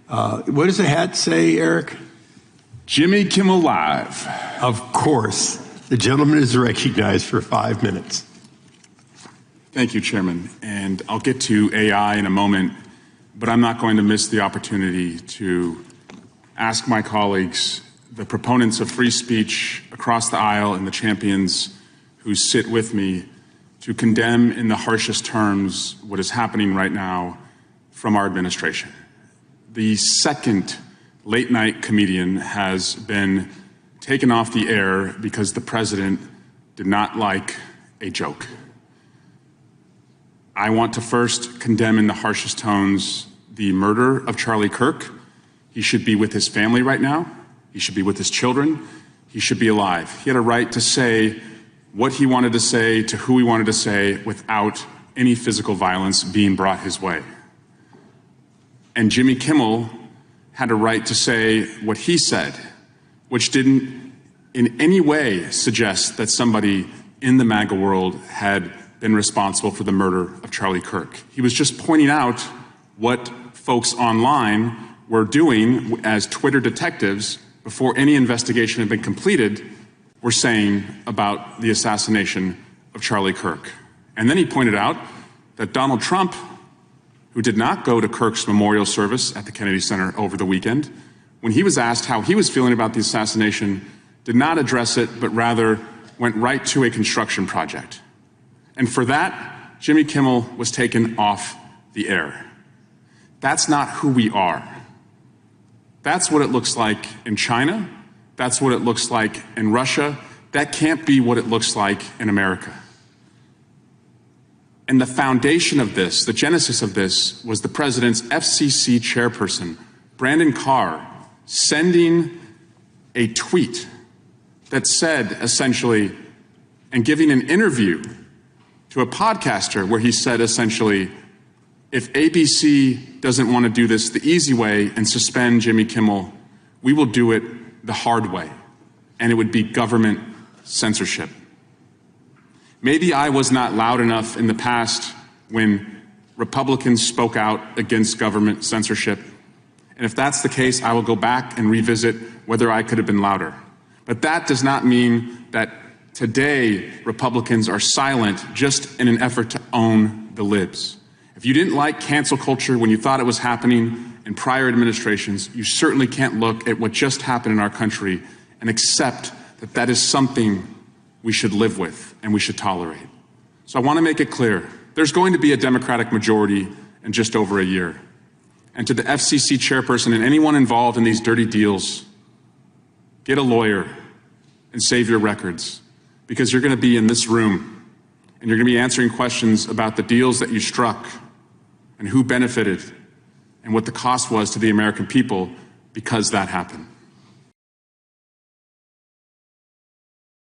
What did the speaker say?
What does the hat say, Eric? Jimmy Kimmel Live. Of course. The gentleman is recognized for 5 minutes. Thank you, Chairman. And I'll get to AI in a moment, but I'm not going to miss the opportunity to ask my colleagues, the proponents of free speech across the aisle and the champions who sit with me, to condemn in the harshest terms what is happening right now from our administration. The second late-night comedian has been taken off the air because the president did not like a joke. I want to first condemn in the harshest tones the murder of Charlie Kirk. He should be with his family right now. He should be with his children. He should be alive. He had a right to say what he wanted to say to who he wanted to say without any physical violence being brought his way. And Jimmy Kimmel had a right to say what he said, which didn't in any way suggest that somebody in the MAGA world had been responsible for the murder of Charlie Kirk. He was just pointing out what folks online were doing as Twitter detectives before any investigation had been completed were saying about the assassination of Charlie Kirk. And then he pointed out that Donald Trump, who did not go to Kirk's memorial service at the Kennedy Center over the weekend, when he was asked how he was feeling about the assassination, did not address it, but rather went right to a construction project. And for that, Jimmy Kimmel was taken off the air. That's not who we are. That's what it looks like in China. That's what it looks like in Russia. That can't be what it looks like in America. And the foundation of this, the genesis of this, was the president's FCC chairperson, Brendan Carr, sending a tweet that said, essentially, and giving an interview to a podcaster where he said, essentially, if ABC doesn't want to do this the easy way and suspend Jimmy Kimmel, we will do it the hard way, and it would be government censorship. Maybe I was not loud enough in the past when Republicans spoke out against government censorship. And if that's the case, I will go back and revisit whether I could have been louder. But that does not mean that today Republicans are silent just in an effort to own the libs. If you didn't like cancel culture when you thought it was happening in prior administrations, you certainly can't look at what just happened in our country and accept that that is something we should live with and we should tolerate. So I want to make it clear, there's going to be a Democratic majority in just over a year. And to the FCC chairperson and anyone involved in these dirty deals, get a lawyer and save your records, because you're going to be in this room and you're going to be answering questions about the deals that you struck and who benefited and what the cost was to the American people because that happened.